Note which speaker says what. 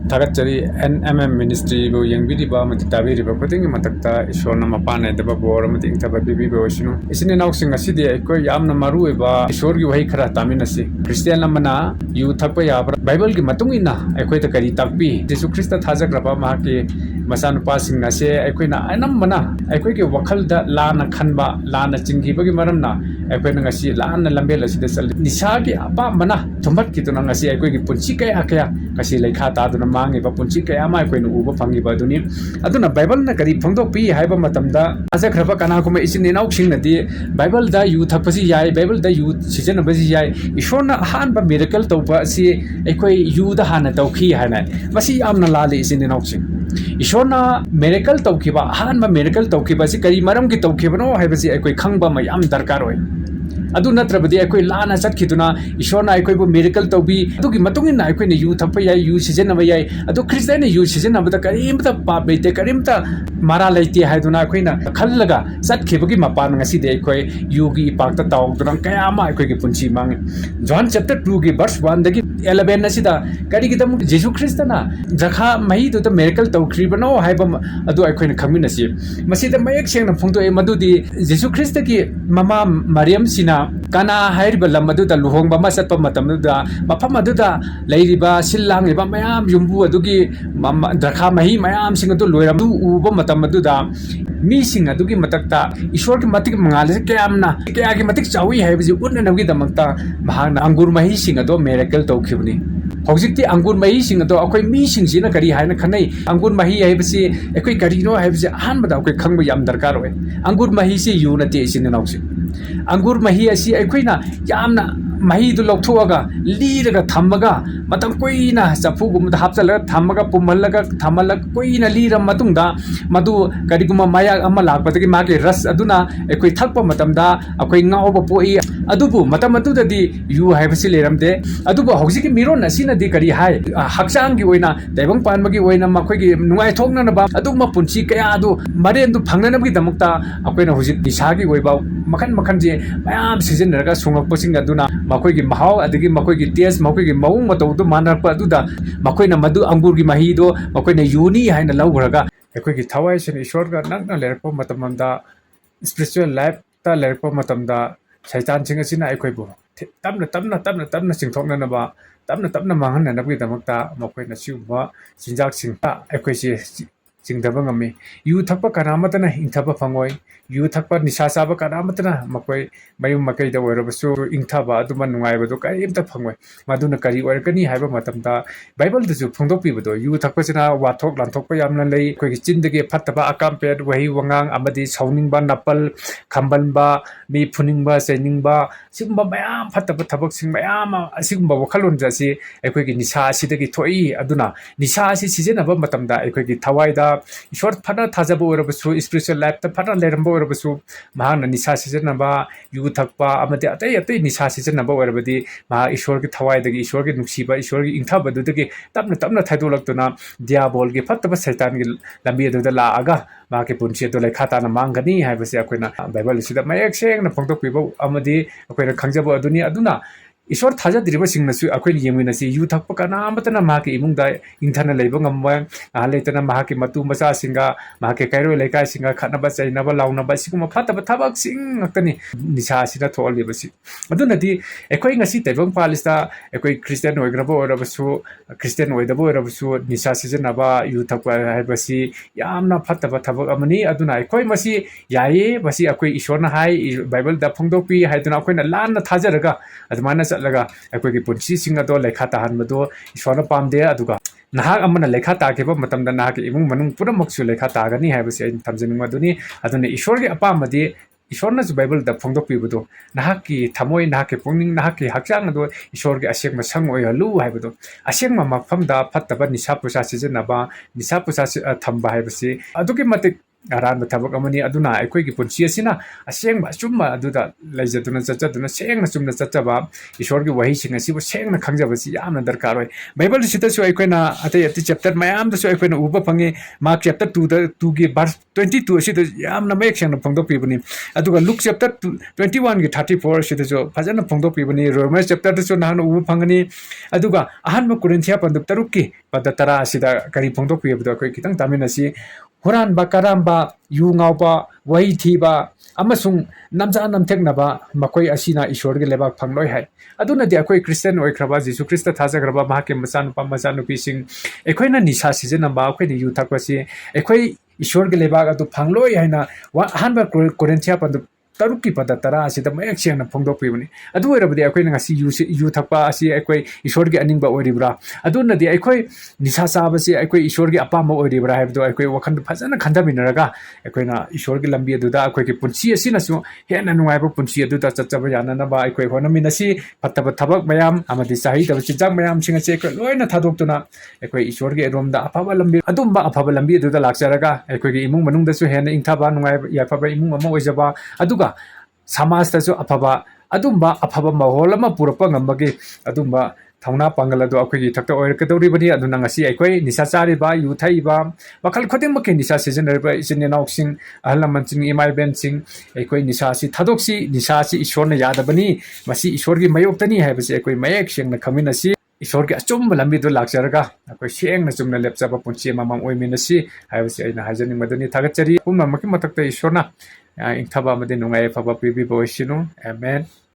Speaker 1: Tagachari NMM Ministry bo yang bidi ba mati tabiri ba kuting matakta ishorna mapane deba bor mati intaba bibi bo shinu isine nauk singa sidi ko yamna maru ba ishor gi wahi khara taminasi Christian lamana yu thakpa ya Bible gi matungina ekoi ta kari takpi Jesu Christa thajak raba ma ke masan passing na se ekoi na anam mana ekoi ge wakhal da la na khanba la na chinggi bagi maram na ekoi na ngasi la na lambel asida sal nisha gi apa mana thumat ki to na ngasi ekoi gi punchi kaya kaya kasi lekha ta du na mangi ba punchi kaya ma ekoi nu uba phangi ba duni aduna Bible na kari phangdok pi haiba matamda aja khraba kana kuma isini nauk sing na di Bible da yu thakpasi yai Bible da yu season basi yai ishona han ba miracle to ba si ekoi yu da hana tawkhi hana masi amna lali isini nauk sing ishona miracle tawkhiba han ba miracle tawkhiba si kari maram gi tawkhibano haibasi ekoi khangba ma yam darkar hoy adu natrabadi ekoi lana satkiduna ishona ekoi bu miracle tawbi adugi matungin na ekoi ne yu thappa yai yu season ba yai adu Christian ne yu season ba karimta pa bete karimta mara laiti haiduna ekoi na khallaga satkibagi mapan ngasi de ekoi yu gi pakta tawduna kaya ma ekoi gi punchi mang John chapter 2 gi verse 1 dagi 11 na sida kari gi dam Jesus Christ na jakha mai du ta miracle tawkribano haiba adu ekoi na khangmin asi masida mayak seng na phungto e madudi Jesus Christ gi mama Mariam sina kana hairiba lamaduda luhongba ma satpa matamda mafam aduda leiriba sillang iba mayam yumbu adugi drakha mahi mayam sing adu loiram du uba matam aduda mi sing adugi matakta ishwar ki matik mangale kayamna kaya gi matik chawi haibji unna nagi damakta mahana angur mahi sing ado miracle tawkhibni hojikti angur mahi sing ado akoi mi sing sina kari haina khanai angur mahi haibsi ekoi kari no haibsi han bada akoi khangba yam darkar hoy angur mahi si unati isin nausi angur mahi asi ekoina yamna mahi du lokthoaga liraga thamaga matam koina chapu gum da hapsalaga thamaga pumallaga thamalak koina lira matungda madu kariguma maya ama lakpatagi mage ras aduna ekoi thakpa matamda akoi ngauba poi adubu matam adudadi yu haibasi leramde adubu hojiki miron asina di kari hai hakchang gi oina daibang panmagi oina makoi gi nungai thokna na ba aduma punchi kaya adu maren du phangna gi damakta akoina hojik disagi oiba makan je mayam season raga sungakpasing aduna makoi gi mahau adigi makoi gi taste makoi gi maung matau du manarpa aduda makoi na madu angur gi mahi do makoi na yuni haina lawraga ekoi gi thawai sen ishwar ga nakna lerpa matamda spiritual life ta lerpa matamda shaitan singa sina ekoi bu tamna singthokna na ba tamna mangan na bi damakta makoi na siuba sinjak singta ekoi si singdaba ngami yu thakpa karamatana ingthaba phangoi yu thakpa nisha saba karamatana makoi mayum makai da oirabasu ingthaba aduma nungai badu kai imta phangoi maduna kari oirkani haiba matamda Bible da ju phongdokpi badu yu thakpa sina wathok lanthok pa yamna lei koi gi chindage phattaba akampet wahi wangang amadi sauningba napal khambanba mi phuningba seningba sigumba mayam phattaba thabak sing mayam asigumba wakhalon jasi ekoi gi nisha sidagi thoi aduna nisha si sijenaba matamda ekoi gi thawai da ishwar phana thajaba orabasu spiritual life ta phana leramba orabasu mahana nisha sijanaba yu thakpa amade atai nisha sijanaba orabadi ma ishwar gi thawai dagi ishwar gi nuksiba ishwar gi ingthaba dudagi tapna thaidolaktuna diabol gi phattaba satan gi lambi aduda la aga ma ke punchi to lekha ta na mangani haibase akoina Bible sida mayak seng na phongtok pibo amadi akoina khangjaba aduni aduna ishwar thaja diriba singnasu akoi yemina si yu thakpa kana amatana ma ke imungda ingthana leiba ngamwa aletana ma ke matu masa singa ma ke kairo lekai singa khana ba chaina ba launa ba sikuma phata ba thabak sing aktani nisha sida thol lebasi aduna di ekoi ngasi taibang palista ekoi Christian oigrabo orabasu Christian oidabo orabasu nisha season ba yu thakpa haibasi yamna phata ba thabak amani aduna ekoi masi yaye basi akoi ishwarna hai Bible da phongdopi haiduna akoi na lan na thajaraga admana laga ekoi gi punchi singa do lekha ta han mado ishwana pamde aduga nahak amana lekha ta ke ba matamda nahak imung manung pura moksu lekha ta gani haibasi ai thamjani maduni adune ishwar gi apamadi ishwarna ju Bible da phongdok pibudo nahak ki thamoi nahak ki pungning nahak ki hakchang do ishwar gi asek ma sang oi halu haibudo asek ma mafam da phattaba nisha pusa sijanaba nisha pusa thamba haibasi adugi matik ꯑꯔꯥꯟꯕ ꯊꯕꯛ ꯑꯃꯅꯤ ꯑꯗꯨꯅ ꯑꯩꯈꯣꯏꯒꯤ ꯄꯨꯟꯁꯤ ꯑꯁꯤꯅ ꯑꯁꯦꯡꯕ ꯑꯆꯨꯝꯕ ꯑꯗꯨꯗ ꯂꯩꯖꯗꯨꯅ ꯆꯠꯆꯗꯨꯅ ꯁꯦꯡꯅ ꯆꯨꯝꯅ ꯆꯠꯆꯕ ꯏꯁꯣꯔꯒꯤ ꯋꯥꯍꯩꯁꯤꯡ ꯑꯁꯤꯕꯨ ꯁꯦꯡꯅ ꯈꯪꯖꯕꯁꯤ ꯌꯥꯝꯅ ꯗꯔꯀꯥꯔ ꯑꯣꯏ ꯕꯥꯏꯕꯜꯁꯤꯗꯁꯨ ꯑꯩꯈꯣꯏꯅ ꯑꯇꯩ ꯆꯦꯞꯇꯔ ꯃꯌꯥꯝꯗꯁꯨ ꯑꯩꯈꯣꯏꯅ ꯎꯕ ꯐꯪꯉꯤ ꯃꯥꯔꯛ ꯆꯦꯞꯇꯔ 2ꯒꯤ ꯚꯔꯁ 22 ꯑꯁꯤꯗ ꯌꯥꯝꯅ ꯃꯌꯦꯛ ꯁꯦꯡꯅ ꯐꯣꯡꯗꯣꯛꯄꯤꯕꯅꯤ ꯑꯗꯨꯒ ꯂꯨꯛ ꯆꯦꯞꯇꯔ 21ꯒꯤ 34 ꯑꯁꯤꯗꯁꯨ ꯐꯖꯅ ꯐꯣꯡꯗꯣꯛꯄꯤꯕꯅꯤ ꯔꯣꯃꯟ ꯆꯦꯞꯇꯔꯗꯁꯨ ꯅꯍꯥꯟ ꯎꯕ ꯐꯪꯒꯅꯤ ꯑꯗꯨꯒ ꯑꯍꯥꯟꯕ ꯀꯣꯔꯤꯟꯊꯤꯌꯥ ꯄꯟꯗꯨꯞ 6ꯀꯤ ꯄꯗ 10 ꯑꯁꯤꯗ ꯀꯔꯤ ꯐꯣꯡꯗꯣꯛꯄꯤꯕꯗꯣ ꯑꯩꯈꯣꯏ ꯈꯤꯇꯪ ꯇꯥꯃꯤꯟꯅꯁꯤ ꯍꯨꯔꯥꯟꯕ ꯀꯔꯥꯝꯕ ꯌꯨ ꯉꯥꯎꯕ ꯋꯥꯍꯩ ꯊꯤꯕ ꯑꯃꯁꯨꯡ ꯅꯝꯖꯥ ꯅꯝꯊꯦꯛꯅꯕ ꯃꯈꯣꯏ ꯑꯁꯤꯅ ꯏꯁꯣꯔꯒꯤ ꯂꯩꯕꯥꯛ ꯐꯪꯂꯣꯏ ꯍꯥꯏ ꯑꯗꯨꯅꯗꯤ ꯑꯩꯈꯣꯏ ꯈ꯭ꯔꯤꯁꯇꯤꯌꯟ ꯑꯣꯏꯈ꯭ꯔꯕ ꯖꯤꯁꯨ ꯈ꯭ꯔꯤꯁꯇ ꯊꯥꯖꯈ꯭ꯔꯕ ꯃꯍꯥꯛꯀꯤ ꯃꯆꯥꯅꯨꯄꯥ ꯃꯆꯥꯅꯨꯄꯤꯁꯤꯡ ꯑꯩꯈꯣꯏꯅ ꯅꯤꯁꯥ ꯁꯤꯖꯤꯟꯅꯕ ꯑꯩꯈꯣꯏꯅ ꯌꯨ ꯊꯛꯄꯁꯤ ꯑꯩꯈꯣꯏ ꯏꯁꯣꯔꯒꯤ ꯂꯩꯕꯥꯛ ꯑꯗꯨ ꯐꯪꯂꯣꯏ ꯍꯥꯏꯅ ꯑꯍꯥꯟꯕ ꯀꯣꯔꯤꯟꯊꯤꯌꯥ ꯄꯟꯗꯨꯞ 6ꯀꯤ ꯄꯗ 10 ꯑꯁꯤꯗ ꯃꯌꯦꯛ ꯁꯦꯡꯅ ꯐꯣꯡꯗꯣꯛꯄꯤꯕꯅꯤ ꯑꯗꯨ ꯑꯣꯏꯔꯕꯗꯤ ꯑꯩꯈꯣꯏꯅ ꯉꯁꯤ ꯌꯨ ꯊꯛꯄ ꯑꯁꯤ ꯑꯩꯈꯣꯏ ꯏꯁꯣꯔꯒꯤ ꯑꯅꯤꯡꯕ ꯑꯣꯏꯔꯤꯕ꯭ꯔꯥ ꯑꯗꯨꯅꯗꯤ ꯑꯩꯈꯣꯏ ꯅꯤꯁꯥ ꯆꯥꯕꯁꯤ ꯑꯩꯈꯣꯏ ꯏꯁꯣꯔꯒꯤ ꯑꯄꯥꯝꯕ ꯑꯣꯏꯔꯤꯕ꯭ꯔꯥ ꯍꯥꯏꯕꯗꯣ ꯑꯩꯈꯣꯏ ꯋꯥꯈꯜ ꯐꯖꯅ ꯈꯟꯊꯃꯤꯟꯅꯔꯒ ꯑꯩꯈꯣꯏꯅ ꯏꯁꯣꯔꯒꯤ ꯂꯝꯕꯤ ꯑꯗꯨꯗ ꯑꯩꯈꯣꯏꯒꯤ ꯄꯨꯟꯁꯤ ꯑꯁꯤꯅꯁꯨ ꯍꯦꯟꯅ ꯅꯨꯡꯉꯥꯏꯕ ꯄꯨꯟꯁꯤ ꯑꯗꯨꯗ ꯆꯠꯆꯕ ꯌꯥꯅꯅꯕ ꯑꯩꯈꯣꯏ ꯍꯣꯠꯅꯃꯤꯟꯅꯁꯤ ꯐꯠꯇꯕ ꯊꯕꯛ ꯃꯌꯥꯝ ꯑꯃꯗꯤ ꯆꯥꯍꯩꯗꯕ ꯆꯤꯟꯖꯥꯛ ꯃꯌꯥꯝꯁꯤꯡ ꯑꯁꯤ ꯑꯩꯈꯣꯏ ꯂꯣꯏꯅ ꯊꯥꯗꯣꯛꯇꯨꯅ ꯑꯩꯈꯣꯏ ꯏꯁꯣꯔꯒꯤ ꯑꯔꯣꯝꯗ ꯑꯐꯕ ꯂꯝꯕꯤ ꯑꯗꯨꯝꯕ ꯑꯐꯕ ꯂꯝꯕꯤ ꯑꯗꯨꯗ ꯂꯥꯛꯆꯔꯒ ꯑꯩꯈꯣꯏꯒꯤ ꯏꯃꯨꯡ ꯃꯅꯨꯡꯗꯁꯨ ꯍꯦꯟꯅ ꯏꯪꯊꯕ ꯅꯨꯡꯉꯥꯏꯕ ꯌꯥꯏꯐꯕ ꯏꯃꯨꯡ ꯑꯃ ꯑꯣꯏꯖꯕ ꯑꯗꯨꯒ ꯁꯃꯥꯖꯇꯁꯨ ꯑꯐꯕ ꯑꯗꯨꯝꯕ ꯑꯐꯕ ꯃꯍꯣꯜ ꯑꯃ ꯄꯨꯔꯛꯄ ꯉꯝꯕꯒꯤ ꯑꯗꯨꯝꯕ ꯊꯧꯅꯥ ꯄꯥꯡꯒꯜ ꯑꯗꯨ ꯑꯩꯈꯣꯏꯒꯤ ꯊꯛꯇ ꯑꯣꯏꯔꯛꯀꯗꯧꯔꯤꯕꯅꯤ ꯑꯗꯨꯅ ꯉꯁꯤ ꯑꯩꯈꯣꯏ ꯅꯤꯁꯥ ꯆꯥꯔꯤꯕ ꯌꯨ ꯊꯛꯏꯕ ꯃꯈꯜ ꯈꯨꯗꯤꯡꯃꯛꯀꯤ ꯅꯤꯁꯥ ꯁꯤꯖꯤꯟꯅꯔꯤꯕ ꯏꯆꯤꯟ ꯏꯅꯥꯎꯁꯤꯡ ꯑꯍꯜ ꯂꯃꯟꯁꯤꯡ ꯏꯃꯥ ꯏꯕꯦꯟꯁꯤꯡ ꯑꯩꯈꯣꯏ ꯅꯤꯁꯥ ꯑꯁꯤ ꯊꯥꯗꯣꯛꯁꯤ ꯅꯤꯁꯥ ꯑꯁꯤ ꯏꯁꯣꯔꯅ ꯌꯥꯗꯕꯅꯤ ꯃꯁꯤ ꯏꯁꯣꯔꯒꯤ ꯃꯥꯌꯣꯛꯇꯅꯤ ꯍꯥꯏꯕꯁꯤ ꯑꯩꯈꯣꯏ ꯃꯌꯦꯛ ꯁꯦꯡꯅ ꯈꯪꯃꯤꯟꯅꯁꯤ ꯏꯁꯣꯔꯒꯤ ꯑꯆꯨꯝꯕ ꯂꯝꯕꯤꯗꯨ ꯂꯥꯛꯆꯔꯒ ꯑꯩꯈꯣꯏ ꯁꯦꯡꯅ ꯆꯨꯝꯅ ꯂꯦꯞꯆꯕ ꯄꯨꯟꯁꯤ ꯑꯃꯃꯝ ꯑꯣꯏꯃꯤꯟꯅꯁꯤ ꯍꯥꯏꯕꯁꯤ ꯑꯩꯅ ꯍꯥꯏꯖꯅꯤꯡꯕꯗꯨꯅꯤ ꯊꯥꯒꯠꯆꯔꯤ ꯄꯨꯝꯅꯃꯛꯀꯤ ꯃꯊꯛꯇ ꯏꯁꯣꯔꯅ ꯏꯪꯊꯕ ꯑꯃꯗꯤ ꯅꯨꯡꯉꯥꯏ ꯌꯥꯏꯐꯕ ꯄꯤꯕꯤꯕ ꯑꯣꯏꯁꯅꯨ ꯑꯃꯦꯟ